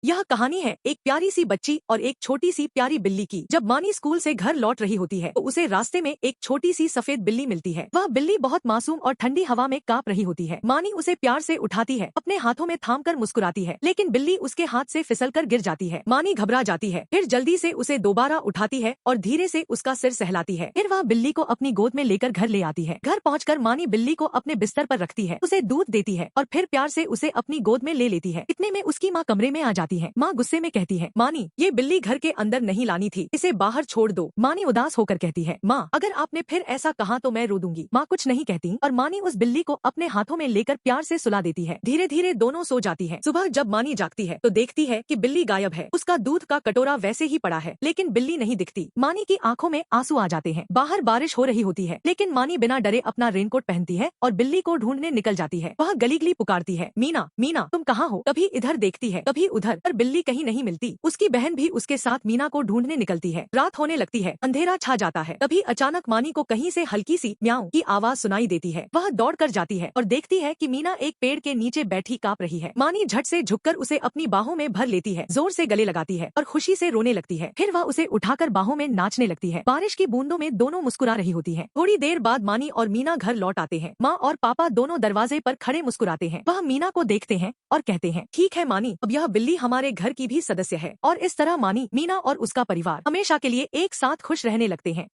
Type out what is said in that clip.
यह कहानी है एक प्यारी सी बच्ची और एक छोटी सी प्यारी बिल्ली की। जब मानी स्कूल से घर लौट रही होती है तो उसे रास्ते में एक छोटी सी सफेद बिल्ली मिलती है। वह बिल्ली बहुत मासूम और ठंडी हवा में कांप रही होती है। मानी उसे प्यार से उठाती है, अपने हाथों में थाम कर मुस्कुराती है, लेकिन बिल्ली उसके हाथ से फिसलकर गिर जाती है। मानी घबरा जाती है, फिर जल्दी से उसे दोबारा उठाती है और धीरे से उसका सिर सहलाती है। फिर वह बिल्ली को अपनी गोद में लेकर घर ले आती है। घर पहुँचकर मानी बिल्ली को अपने बिस्तर पर रखती है, उसे दूध देती है और फिर प्यार से उसे अपनी गोद में ले लेती है। इतने में उसकी माँ कमरे में आ जाती है। माँ गुस्से में कहती है, मानी ये बिल्ली घर के अंदर नहीं लानी थी, इसे बाहर छोड़ दो। मानी उदास होकर कहती है, माँ अगर आपने फिर ऐसा कहा तो मैं रो दूंगी। माँ कुछ नहीं कहती और मानी उस बिल्ली को अपने हाथों में लेकर प्यार से सुला देती है। धीरे धीरे दोनों सो जाती है। सुबह जब मानी जागती है तो देखती है कि बिल्ली गायब है। उसका दूध का कटोरा वैसे ही पड़ा है, लेकिन बिल्ली नहीं दिखती। मानी की आंखों में आंसू आ जाते हैं। बाहर बारिश हो रही होती है, लेकिन मानी बिना डरे अपना रेनकोट पहनती है और बिल्ली को ढूंढने निकल जाती है। वह गली गली पुकारती है, मीना मीना तुम कहाँ हो? कभी इधर देखती है, कभी उधर, पर बिल्ली कहीं नहीं मिलती। उसकी बहन भी उसके साथ मीना को ढूंढने निकलती है। रात होने लगती है, अंधेरा छा जाता है। तभी अचानक मानी को कहीं से हल्की सी म्याऊं की आवाज सुनाई देती है। वह दौड़ कर जाती है और देखती है कि मीना एक पेड़ के नीचे बैठी कांप रही है। मानी झट से झुककर उसे अपनी बाहों में भर लेती है, जोर से गले लगाती है और खुशी से रोने लगती है। फिर वह उसे उठाकर बाहों में नाचने लगती है। बारिश की बूंदों में दोनों मुस्कुरा रही होती है। थोड़ी देर बाद मानी और मीना घर लौट आते हैं। माँ और पापा दोनों दरवाजे पर खड़े मुस्कुराते हैं। वह मीना को देखते हैं और कहते हैं, ठीक है मानी, अब यह बिल्ली हमारे घर की भी सदस्य है। और इस तरह मानी, मीना और उसका परिवार हमेशा के लिए एक साथ खुश रहने लगते हैं।